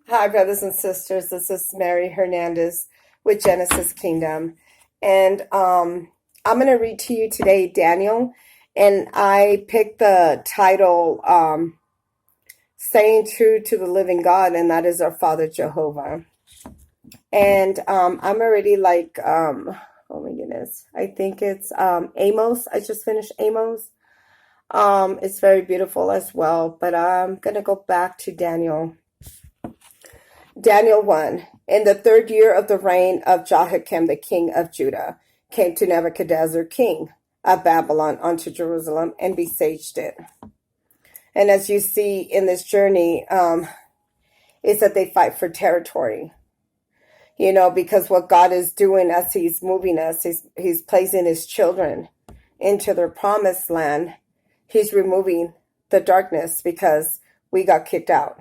Hi, brothers and sisters. This is Mary Hernandez with Genesis Kingdom. And I'm going to read to you today Daniel. And I picked the title Staying True to the Living God, and that is our Father Jehovah. And I'm already oh my goodness, I think it's Amos. I just finished Amos. It's very beautiful as well, but I'm going to go back to Daniel. Daniel 1. In the 3rd year of the reign of Jehoiakim, the king of Judah, came to Nebuchadnezzar, king of Babylon, unto Jerusalem and besieged it. And as you see in this journey, is that they fight for territory. You know, because what God is doing as He's moving us, He's placing His children into their promised land. He's removing the darkness because we got kicked out.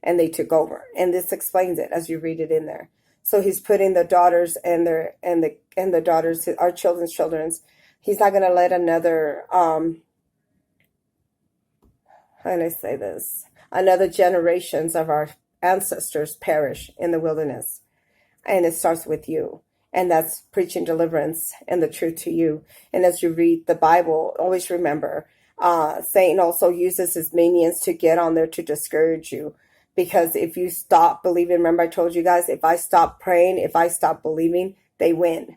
And they took over. And this explains it as you read it in there. So He's putting the daughters and the daughters, our children's. He's not going to let another how can I say this? Another generations of our ancestors perish in the wilderness. And it starts with you. And that's preaching deliverance and the truth to you. And as you read the Bible, always remember, Satan also uses his minions to get on there to discourage you. Because if you stop believing, remember I told you guys, if I stop praying, if I stop believing, they win.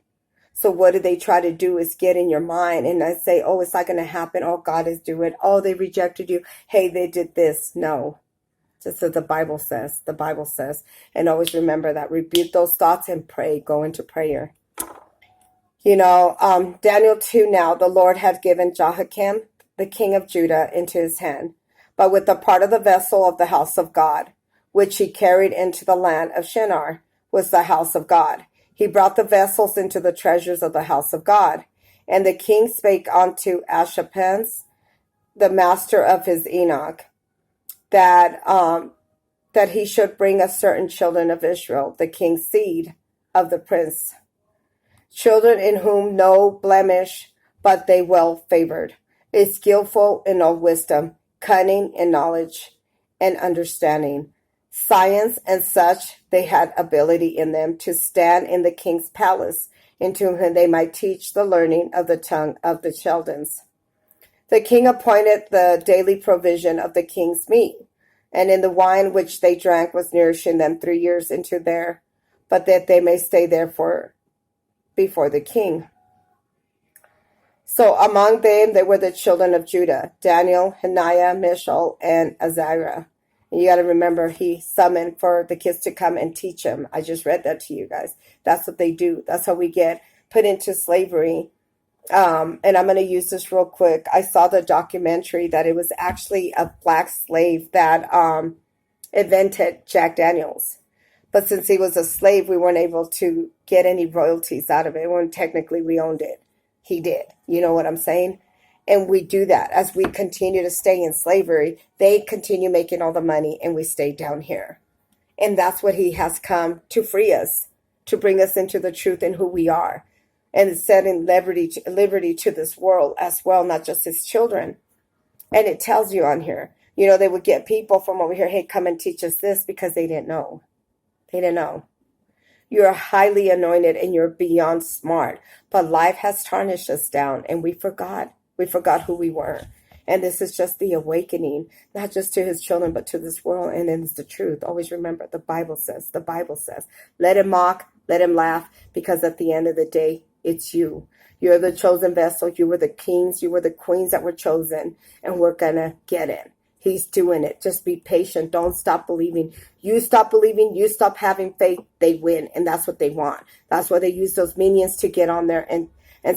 So what do they try to do is get in your mind and I say, oh, it's not going to happen. Oh, God is doing it. Oh, they rejected you. Hey, they did this. No, just as the Bible says, and always remember that. Rebuke those thoughts and pray, go into prayer. You know, Daniel 2 now, the Lord had given Jehoiakim, the king of Judah, into his hand, but with the part of the vessel of the house of God, which he carried into the land of Shinar, was the house of God. He brought the vessels into the treasures of the house of God. And the king spake unto Ashpenaz, the master of his eunuch, that he should bring us certain children of Israel, the king's seed of the prince, children in whom no blemish, but they well favored, is skillful in all wisdom, cunning in knowledge and understanding, science and such. They had ability in them to stand in the king's palace, into whom they might teach the learning of the tongue of the Chaldeans. The king appointed the daily provision of the king's meat, and in the wine which they drank was nourishing them 3 years into there, but that they may stay there before the king. So among them there were the children of Judah, Daniel, Hananiah, Mishael, and Azariah. And you got to remember, he summoned for the kids to come and teach him. I just read that to you guys. That's what they do. That's how we get put into slavery. And I'm going to use this real quick. I saw the documentary that it was actually a black slave that invented Jack Daniels. But since he was a slave, we weren't able to get any royalties out of it. When technically we owned it. He did. You know what I'm saying? And we do that. As we continue to stay in slavery, they continue making all the money and we stay down here. And that's what he has come to free us, to bring us into the truth and who we are. And setting liberty to this world as well, not just his children. And it tells you on here, you know, they would get people from over here, hey, come and teach us this, because they didn't know. They didn't know. You're highly anointed and you're beyond smart. But life has tarnished us down and we forgot. We forgot who we were. And this is just the awakening, not just to his children, but to this world. And it's the truth. Always remember, the Bible says, let him mock, let him laugh, because at the end of the day, it's you. You're the chosen vessel. You were the kings. You were the queens that were chosen. And we're going to get it. He's doing it. Just be patient. Don't stop believing. You stop believing. You stop having faith. They win. And that's what they want. That's why they use those minions to get on there and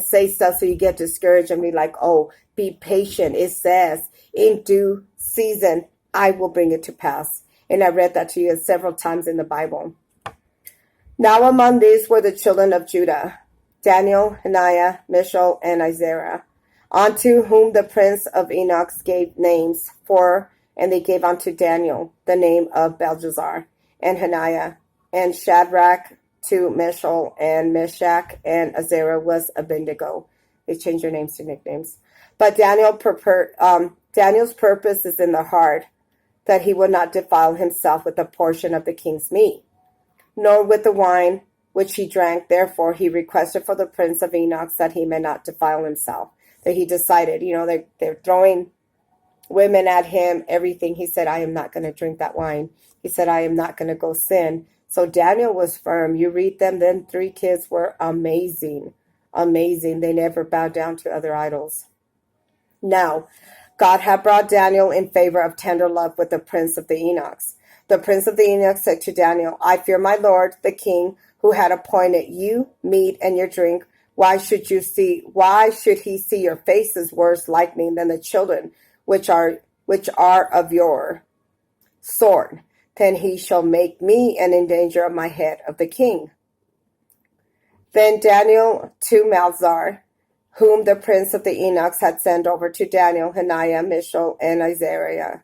say stuff so you get discouraged and be like, oh, be patient. It says, in due season, I will bring it to pass. And I read that to you several times in the Bible. Now among these were the children of Judah, Daniel, Hananiah, Mishael, and Azariah, unto whom the prince of Enoch gave names for, and they gave unto Daniel the name of Belteshazzar, and Hananiah, and Shadrach to Mishael, and Meshach, and Azariah was Abednego. They changed their names to nicknames. But Daniel's purpose is in the heart that he would not defile himself with a portion of the king's meat, nor with the wine which he drank. Therefore he requested for the prince of eunuchs that he may not defile himself. That he decided, they're throwing women at him, everything. He said, I am not going to drink that wine. He said, I am not going to go sin. So Daniel was firm. You read them, then 3 kids were amazing. Amazing. They never bowed down to other idols. Now, God had brought Daniel in favor of tender love with the prince of the eunuchs. The prince of the eunuchs said to Daniel, I fear my lord, the king, who had appointed you meat and your drink. Why should he see your faces worse lightning than the children which are of your sword? Then he shall make me an endanger of my head of the king. Then Daniel to Melzar, whom the prince of the eunuchs had sent over to Daniel, Hananiah, Mishael, and Azariah.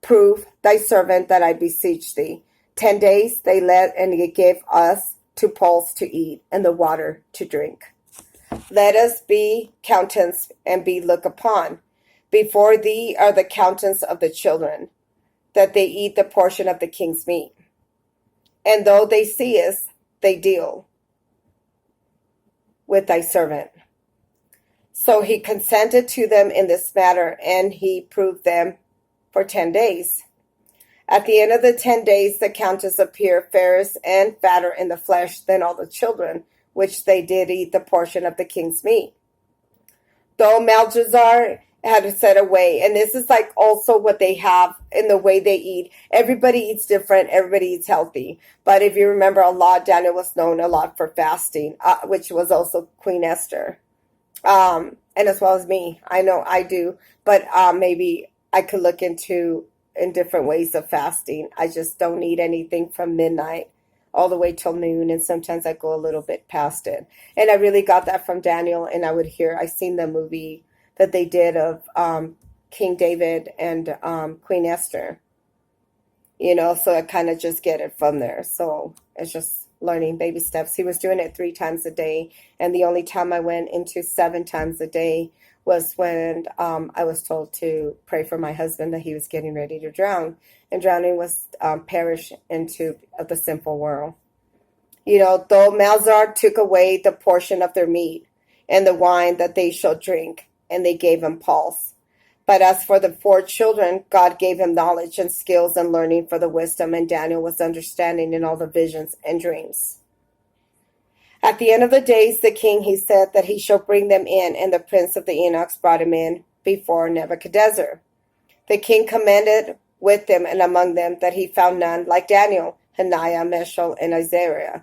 Prove thy servant that I beseech thee. 10 days they let, and he gave us 2 poles to eat, and the water to drink. Let us be countenanced and be looked upon. Before thee are the countenance of the children, that they eat the portion of the king's meat. And though they see us, they deal with thy servant. So he consented to them in this matter, and he proved them for 10 days. At the end of the 10 days, the countess appeared fairest and fatter in the flesh than all the children, which they did eat the portion of the king's meat. Though Melchizedek had set away, and this is like also what they have in the way they eat. Everybody eats different. Everybody eats healthy. But if you remember a lot, Daniel was known a lot for fasting, which was also Queen Esther. And as well as me. I know I do, but maybe I could look into in different ways of fasting. I just don't eat anything from midnight all the way till noon, and sometimes I go a little bit past it. And I really got that from Daniel, and I seen the movie that they did of King David and Queen Esther. So I kind of just get it from there. So it's just learning baby steps. He was doing it 3 times a day, and the only time I went into 7 times a day was when I was told to pray for my husband that he was getting ready to drown, and drowning was perish into the sinful world. Though Melzar took away the portion of their meat and the wine that they shall drink, and they gave him pulse. But as for the 4 children, God gave him knowledge and skills and learning for the wisdom, and Daniel was understanding in all the visions and dreams. At the end of the days, the king, he said that he shall bring them in, and the prince of the eunuchs brought him in before Nebuchadnezzar. The king commanded with them and among them that he found none like Daniel, Hananiah, Mishael, and Azariah.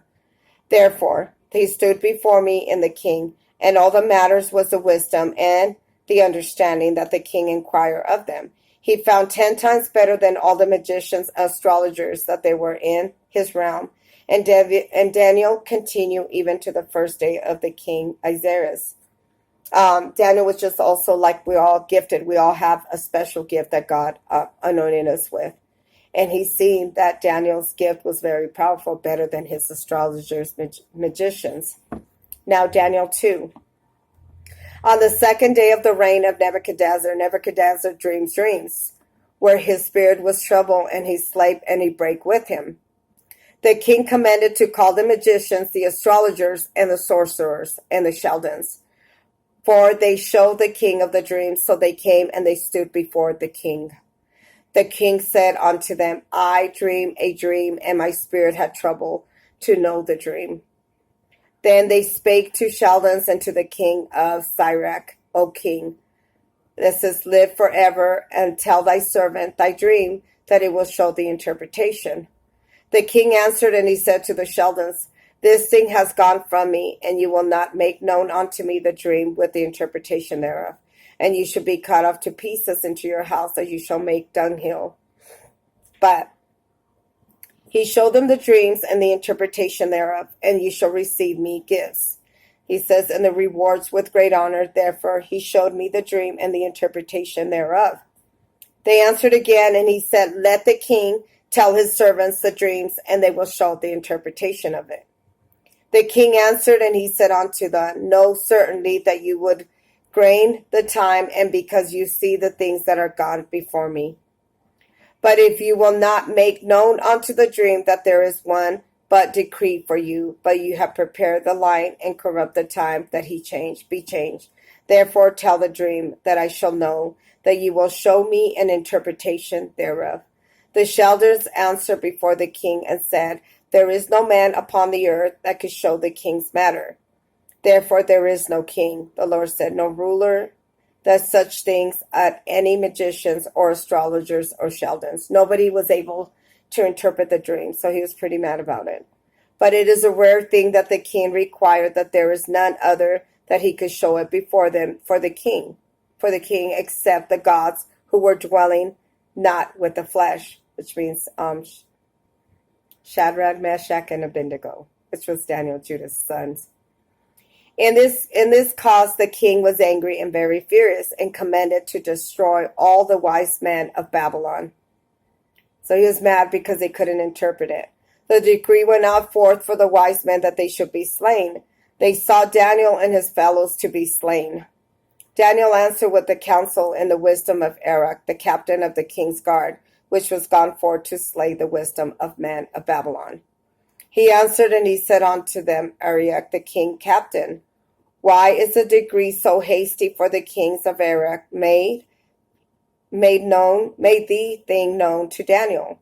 Therefore, they stood before me and the king, and all the matters was the wisdom and the understanding that the king inquired of them. He found 10 times better than all the magicians, astrologers that they were in his realm. And Daniel continued even to the first day of the king Ahasuerus. Daniel was just also like we're all gifted. We all have a special gift that God anointed us with. And he's seen that Daniel's gift was very powerful, better than his astrologers, magicians. Now Daniel 2. On the 2nd day of the reign of Nebuchadnezzar dreams, where his spirit was troubled, and he slept, and he brake with him. The king commanded to call the magicians, the astrologers, and the sorcerers, and the Chaldeans, for they showed the king of the dreams. So they came, and they stood before the king. The king said unto them, I dream a dream, and my spirit had trouble to know the dream. Then they spake to Chaldeans and to the king of Syriac, O king, this is live forever, and tell thy servant thy dream, that it will show the interpretation. The king answered, and he said to the Chaldeans, this thing has gone from me, and you will not make known unto me the dream with the interpretation thereof. And you shall be cut off to pieces into your house, that you shall make dunghill. But he showed them the dreams and the interpretation thereof, and you shall receive me gifts. He says, and the rewards with great honor. Therefore he showed me the dream and the interpretation thereof. They answered again, and he said, let the king tell his servants the dreams, and they will show the interpretation of it. The king answered, and he said unto them, know certainly that you would gain the time, and because you see the things that are gone before me. But if you will not make known unto the dream that there is one but decreed for you, but you have prepared the light and corrupt the time that be changed. Therefore tell the dream that I shall know, that you will show me an interpretation thereof. The Sheldons answered before the king and said, There is no man upon the earth that could show the king's matter. Therefore there is no king. The Lord said, No ruler that such things at any magicians or astrologers or Sheldons. Nobody was able to interpret the dream, so he was pretty mad about it. But it is a rare thing that the king required that there is none other that he could show it before them for the king except the gods who were dwelling not with the flesh, which means Shadrach, Meshach, and Abednego, which was Daniel, Judah's sons. In this cause the king was angry and very furious, and commanded to destroy all the wise men of Babylon. So he was mad because they couldn't interpret it. The decree went out forth for the wise men that they should be slain. They sought Daniel and his fellows to be slain. Daniel answered with the counsel and the wisdom of Arioch, the captain of the king's guard, which was gone forth to slay the wisdom of men of Babylon. He answered and he said unto them, Arioch, the king captain, why is the decree so hasty for the kings of Arioch made the thing known to Daniel?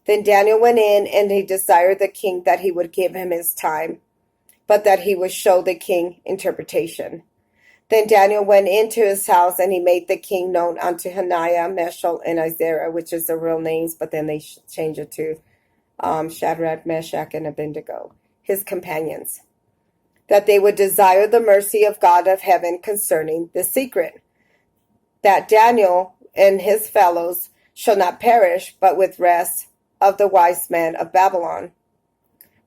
Then Daniel went in, and he desired the king that he would give him his time, but that he would show the king interpretation. Then Daniel went into his house, and he made the king known unto Hananiah, Mishael, and Azariah, which is the real names, but then they change it to Shadrach, Meshach, and Abednego, his companions, that they would desire the mercy of God of heaven concerning the secret, that Daniel and his fellows shall not perish, but with rest of the wise men of Babylon.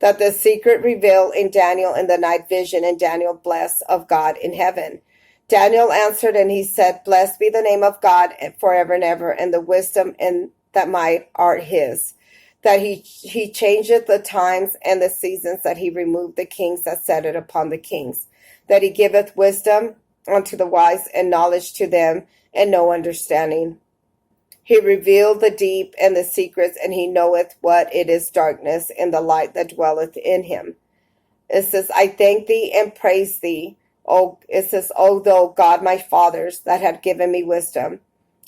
That the secret revealed in Daniel in the night vision, and Daniel blessed of God in heaven. Daniel answered and he said, Blessed be the name of God forever and ever, and the wisdom and that might are his. That he changeth the times and the seasons, that he removed the kings that sat it upon the kings. That he giveth wisdom unto the wise, and knowledge to them, and no understanding. He revealed the deep and the secrets, and he knoweth what it is darkness, and the light that dwelleth in him. It says, I thank thee and praise thee, O thou God my fathers, that had given me wisdom,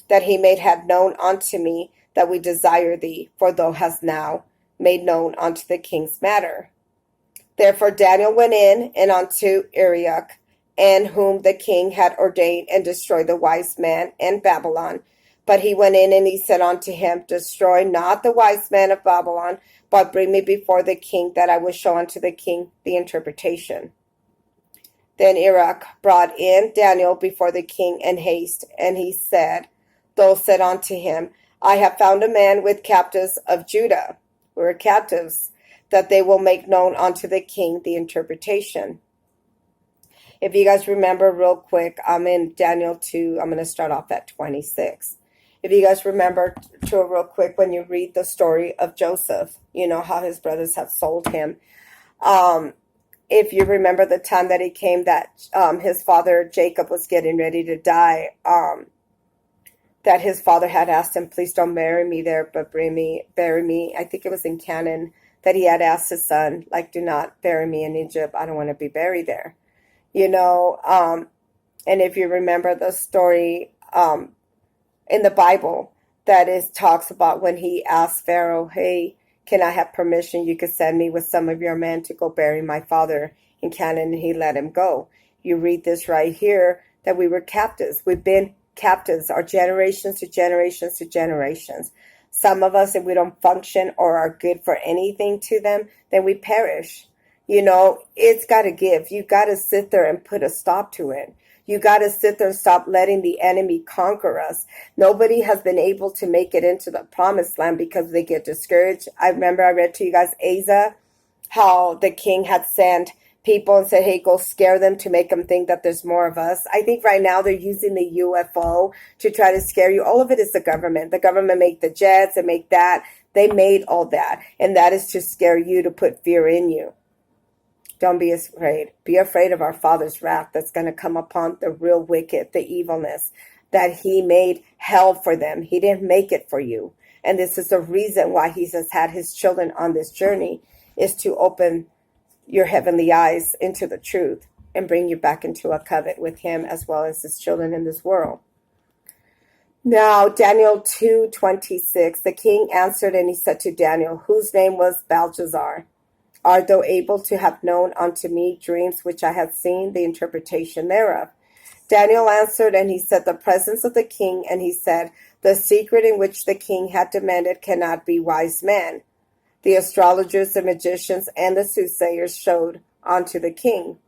that he may have known unto me that we desire thee, for thou hast now made known unto the king's matter. Therefore Daniel went in and unto Arioch, and whom the king had ordained, and destroyed the wise men in Babylon. But he went in and he said unto him, Destroy not the wise men of Babylon, but bring me before the king, that I will show unto the king the interpretation. Then Arioch brought in Daniel before the king in haste, and he said, Those said unto him, I have found a man with captives of Judah, who are captives, that they will make known unto the king the interpretation. If you guys remember real quick, I'm in Daniel 2. I'm going to start off at 26. If you guys remember real quick, when you read the story of Joseph, you know how his brothers have sold him. If you remember the time that he came, that his father Jacob was getting ready to die, that his father had asked him, please don't bury me there, but bury me. I think it was in Canaan, that he had asked his son, like, do not bury me in Egypt. I don't want to be buried there. You know, and if you remember the story in the Bible, that is talks about when he asked Pharaoh, hey, can I have permission? You could send me with some of your men to go bury my father in Canaan, and he let him go. You read this right here, that we were captives. We've been captives, our generations to generations to generations. Some of us, if we don't function or are good for anything to them, then we perish. You know, it's got to give. You got to sit there and put a stop to it. You got to sit there and stop letting the enemy conquer us. Nobody has been able to make it into the promised land because they get discouraged. I remember I read to you guys Asa, how the king had sent people and said, hey, go scare them to make them think that there's more of us. I think right now they're using the UFO to try to scare you. All of it is the government. The government made the jets and make that. They made all that. And that is to scare you, to put fear in you. Don't be afraid. Be afraid of our Father's wrath that's going to come upon the real wicked, the evilness, that he made hell for them. He didn't make it for you. And this is the reason why he has had his children on this journey, is to open your heavenly eyes into the truth and bring you back into a covenant with him as well as his children in this world. Now, Daniel 2:26, the king answered and he said to Daniel, whose name was Belshazzar, art thou able to have known unto me dreams which I have seen, the interpretation thereof? Daniel answered and he said, the presence of the king, and he said, the secret in which the king had demanded cannot be wise men. The astrologers, the magicians, and the soothsayers showed unto the king.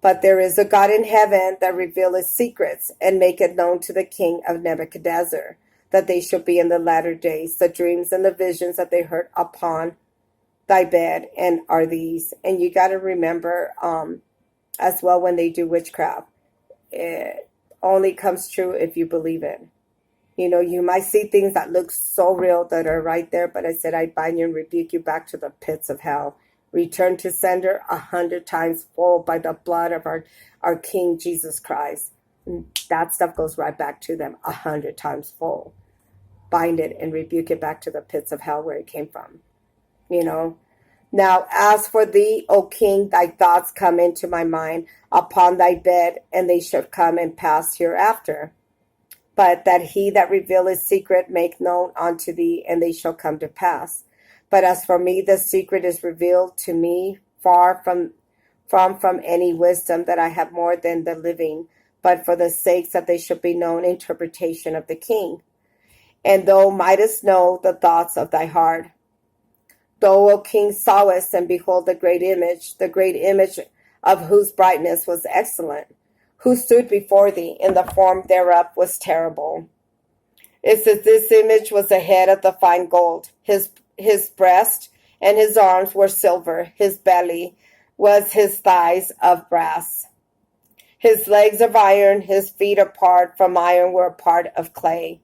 But there is a God in heaven that revealeth secrets, and maketh known to the king of Nebuchadnezzar, that they shall be in the latter days, the dreams and the visions that they heard upon thy bed, and are these. And you got to remember as well, when they do witchcraft, it only comes true if you believe it. You know, you might see things that look so real that are right there, but I said, I bind you and rebuke you back to the pits of hell. Return to sender 100 times full by the blood of our King Jesus Christ. And that stuff goes right back to them 100 times full. Bind it and rebuke it back to the pits of hell where it came from. You know. Now, as for thee, O king, thy thoughts come into my mind upon thy bed, and they shall come and pass hereafter. But that he that revealeth secret make known unto thee, and they shall come to pass. But as for me, the secret is revealed to me far from any wisdom that I have more than the living, but for the sakes that they should be known interpretation of the king. And thou mightest know the thoughts of thy heart. Thou, O king, sawest, and behold the great image of whose brightness was excellent, who stood before thee, and the form thereof was terrible. It says this image was a head of the fine gold. His breast and his arms were silver. His belly was his thighs of brass. His legs of iron, his feet apart from iron were a part of clay.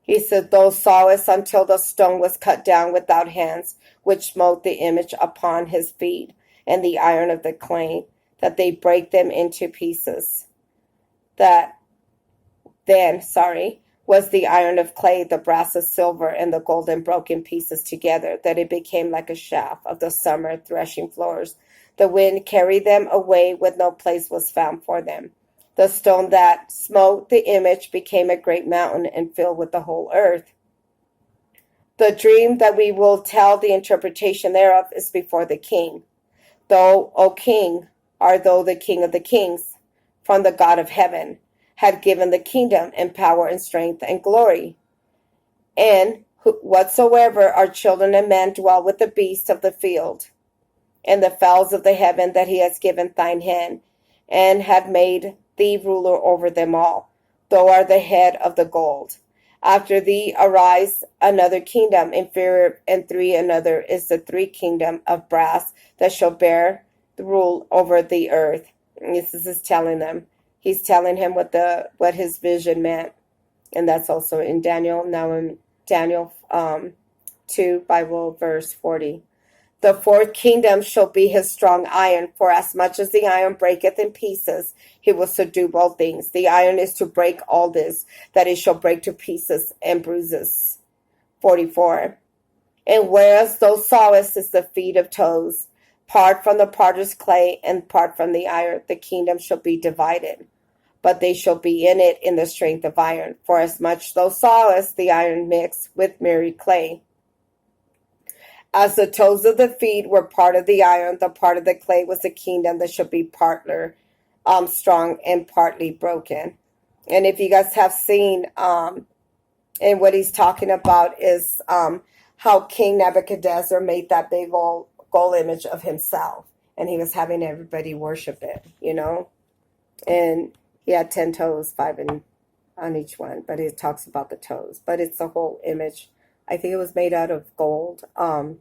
He said, thou sawest until the stone was cut down without hands, which smote the image upon his feet, and the iron of the clay, that they break them into pieces. Was the iron of clay, the brass of silver, and the golden broken pieces together, that it became like a shaft of the summer threshing floors. The wind carried them away, with no place was found for them. The stone that smote the image became a great mountain and filled with the whole earth. The dream that we will tell the interpretation thereof is before the king. Thou, O king, art thou the king of the kings, from the God of heaven, had given the kingdom and power and strength and glory. And whatsoever our children and men dwell with the beasts of the field, and the fowls of the heaven that he has given thine hand, and had made thee ruler over them all. Thou art the head of the gold. After thee arise another kingdom inferior, and another is the three kingdom of brass that shall bear the rule over the earth. And this is telling them. He's telling him what his vision meant. And that's also in Daniel. Now in Daniel 2, Bible verse 40. The fourth kingdom shall be his strong iron, for as much as the iron breaketh in pieces, he will subdue all things. The iron is to break all this, that it shall break to pieces and bruises. 44. And whereas thou sawest is the feet of toes, part from the potter's clay and part from the iron, the kingdom shall be divided. But they shall be in it in the strength of iron, for as much thou sawest the iron mixed with merry clay. As the toes of the feet were part of the iron, the part of the clay was the kingdom that should be partly strong and partly broken. And if you guys have seen, and what he's talking about is how King Nebuchadnezzar made that big old gold image of himself, and he was having everybody worship it, you know. And he had 10 toes, 5 on each one, but it talks about the toes. But it's the whole image. I think it was made out of gold. And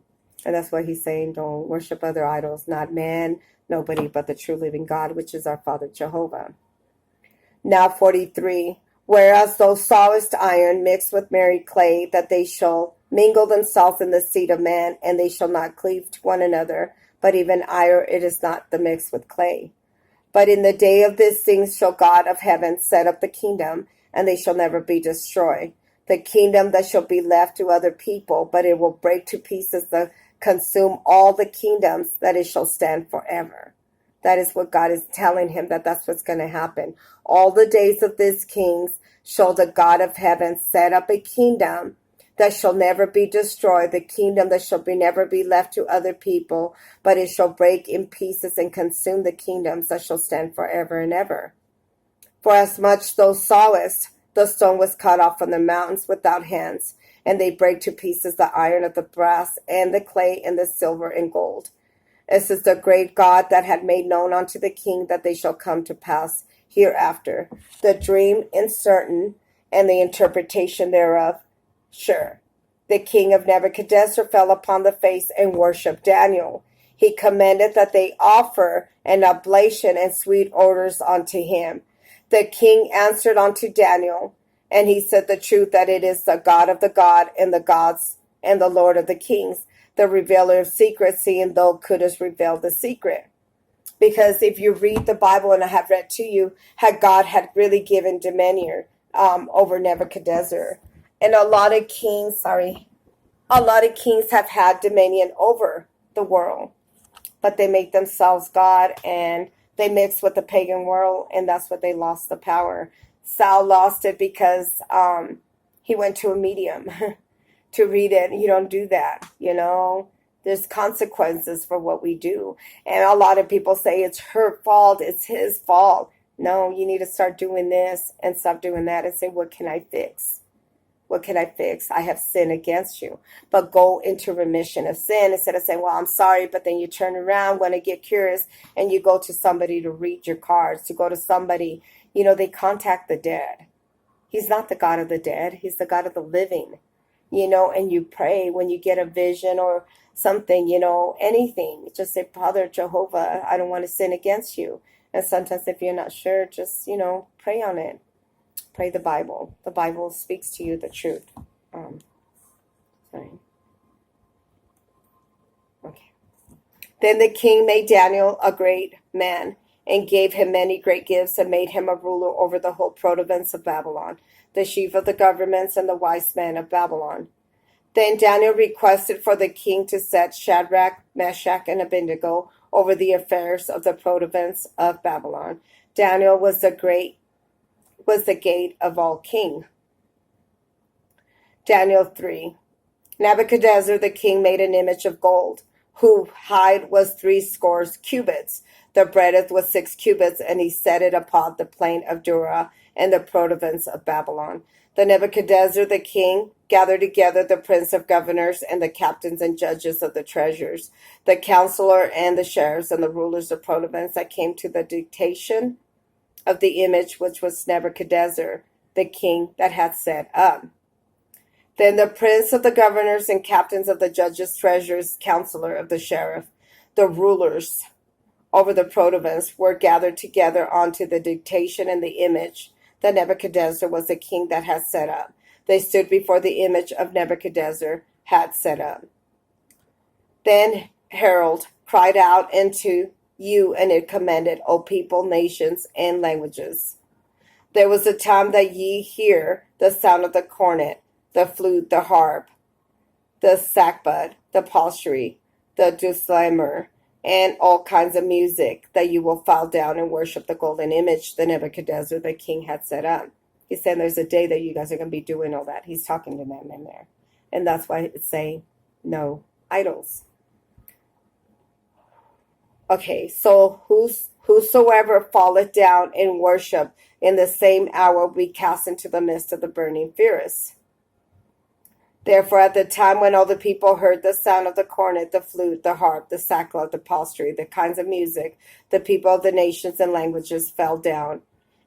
that's what he's saying. Don't worship other idols, not man, nobody, but the true living God, which is our Father Jehovah. Now 43. Whereas thou sawest iron mixed with merry clay, that they shall mingle themselves in the seed of man, and they shall not cleave to one another. But even iron, it is not the mixed with clay. But in the day of these things shall God of heaven set up the kingdom, and they shall never be destroyed. The kingdom that shall be left to other people, but it will break to pieces to consume all the kingdoms, that it shall stand forever. That is what God is telling him, that's what's going to happen. All the days of these kings shall the God of heaven set up a kingdom that shall never be destroyed, the kingdom that shall never be left to other people, but it shall break in pieces and consume the kingdoms that shall stand forever and ever. For as much thou sawest, the stone was cut off from the mountains without hands, and they break to pieces the iron of the brass, and the clay, and the silver and gold. This is the great God that had made known unto the king that they shall come to pass hereafter. The dream is certain, and the interpretation thereof sure. The king of Nebuchadnezzar fell upon the face and worshipped Daniel. He commanded that they offer an oblation and sweet odors unto him. The king answered unto Daniel, and he said the truth, that it is the God of the God and the gods and the Lord of the kings, the revealer of secrets, seeing thou couldst reveal the secret. Because if you read the Bible, and I have read to you, how God had really given dominion over Nebuchadnezzar. And a lot of kings have had dominion over the world, but they make themselves God, and they mix with the pagan world, and that's what they lost the power. Saul lost it because he went to a medium to read it. You don't do that, There's consequences for what we do. And a lot of people say it's her fault, it's his fault. No, you need to start doing this and stop doing that and say, what can I fix? What can I fix? I have sinned against you. But go into remission of sin instead of saying, well, I'm sorry, but then you turn around when I get curious and you go to somebody to read your cards, to go to somebody, they contact the dead. He's not the God of the dead. He's the God of the living, and you pray when you get a vision or something, anything. Just say, Father Jehovah, I don't want to sin against you. And sometimes if you're not sure, just, pray on it. Pray the Bible. The Bible speaks to you the truth. Okay. Then the king made Daniel a great man, and gave him many great gifts, and made him a ruler over the whole province of Babylon, the chief of the governments, and the wise man of Babylon. Then Daniel requested for the king to set Shadrach, Meshach, and Abednego over the affairs of the province of Babylon. Daniel was the gate of all king. Daniel 3. Nebuchadnezzar the king made an image of gold, whose height was 70 cubits. The breadth was 6 cubits, and he set it upon the plain of Dura in the province of Babylon. The Nebuchadnezzar the king gathered together the prince of governors and the captains and judges of the treasures, the counselor and the sheriffs and the rulers of province that came to the dictation of the image which was Nebuchadnezzar the king that had set up. Then the prince of the governors and captains of the judges, treasurers, counselor of the sheriff, the rulers over the province were gathered together unto the dictation and the image that Nebuchadnezzar was the king that had set up. They stood before the image of Nebuchadnezzar had set up. Then Herod cried out unto you, and it commanded, O people, nations, and languages. There was a time that ye hear the sound of the cornet, the flute, the harp, the sackbut, the psaltery, the dulcimer, and all kinds of music, that you will fall down and worship the golden image that Nebuchadnezzar the king had set up. He said there's a day that you guys are going to be doing all that. He's talking to them in there. And that's why it's saying no idols. Okay, so whosoever falleth down in worship in the same hour will be cast into the midst of the burning furnace. Therefore, at the time when all the people heard the sound of the cornet, the flute, the harp, the sackbut, the psaltery, the kinds of music, the people of the nations and languages fell down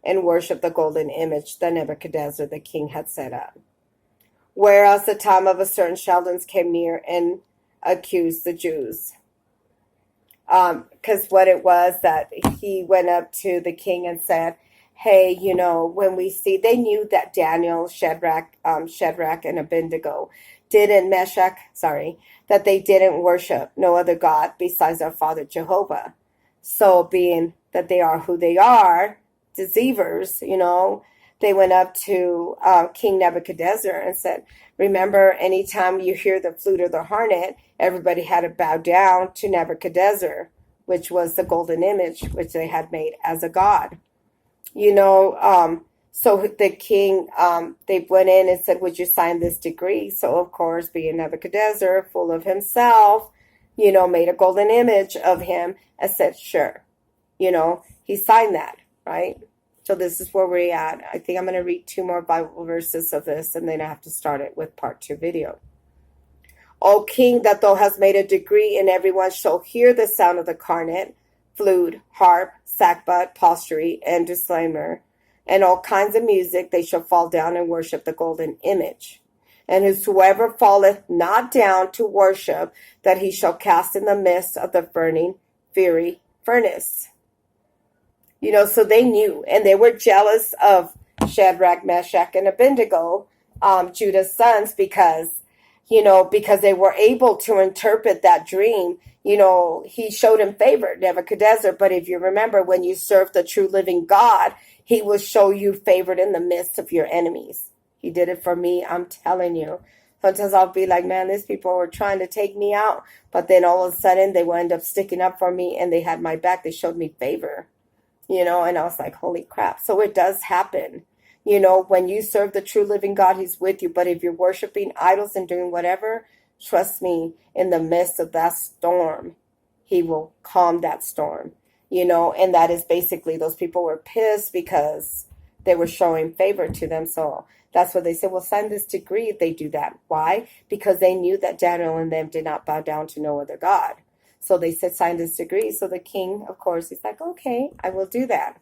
and worshipped the golden image that Nebuchadnezzar the king had set up. Whereas the time of a certain Chaldeans came near and accused the Jews. Because what it was that he went up to the king and said, hey, when we see, they knew that Daniel, Shadrach, and Abednego that they didn't worship no other God besides our Father Jehovah. So being that they are who they are, deceivers, they went up to King Nebuchadnezzar and said, remember, anytime you hear the flute or the hornet, everybody had to bow down to Nebuchadnezzar, which was the golden image which they had made as a god. So the king, they went in and said, would you sign this decree? So, of course, being Nebuchadnezzar, full of himself, made a golden image of him and said, sure. He signed that, right? So this is where we're at. I think I'm going to read 2 more Bible verses of this, and then I have to start it with part 2 video. O king, that thou hast made a decree, and everyone shall hear the sound of the cornet, flute, harp, sackbut, psaltery, and declaimer, and all kinds of music, they shall fall down and worship the golden image. And whosoever falleth not down to worship, that he shall cast in the midst of the burning fiery furnace. So they knew, and they were jealous of Shadrach, Meshach, and Abednego, Judah's sons, because they were able to interpret that dream. He showed him favor, Nebuchadnezzar. But if you remember, when you serve the true living God, he will show you favored in the midst of your enemies. He did it for me, I'm telling you. Sometimes I'll be like, man, these people were trying to take me out. But then all of a sudden, they would end up sticking up for me, and they had my back. They showed me favor, and I was like, holy crap. So it does happen. When you serve the true living God, he's with you. But if you're worshiping idols and doing whatever, trust me, in the midst of that storm, he will calm that storm, and that is basically, those people were pissed because they were showing favor to them. So that's what they said, well, sign this decree if they do that. Why? Because they knew that Daniel and them did not bow down to no other God. So they said, sign this decree. So the king, of course, he's like, okay, I will do that.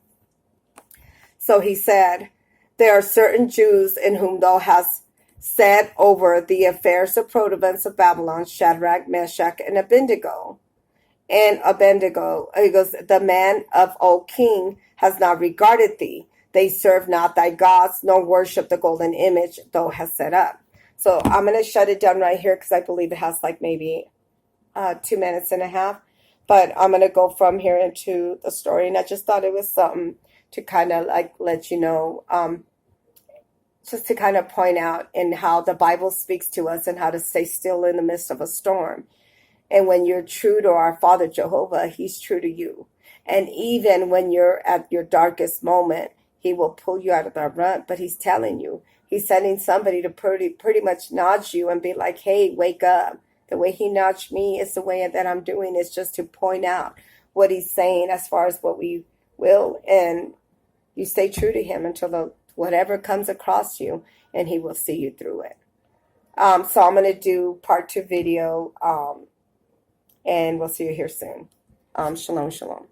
So he said, there are certain Jews in whom thou hast set over the affairs of province of Babylon, Shadrach, Meshach, and Abednego. And Abednego, he goes, the man of, O king, has not regarded thee. They serve not thy gods, nor worship the golden image thou hast set up. So I'm going to shut it down right here because I believe it has like maybe 2.5 minutes. But I'm going to go from here into the story. And I just thought it was something to kind of like let you know, just to kind of point out in how the Bible speaks to us and how to stay still in the midst of a storm. And when you're true to our Father Jehovah, he's true to you. And even when you're at your darkest moment, he will pull you out of that rut. But he's telling you, he's sending somebody to pretty much nudge you and be like, hey, wake up. The way he nudged me is the way that I'm doing. It's just to point out what he's saying as far as what we will. And you stay true to him until whatever comes across you, and he will see you through it. So I'm going to do part 2 video, and we'll see you here soon. Shalom, shalom.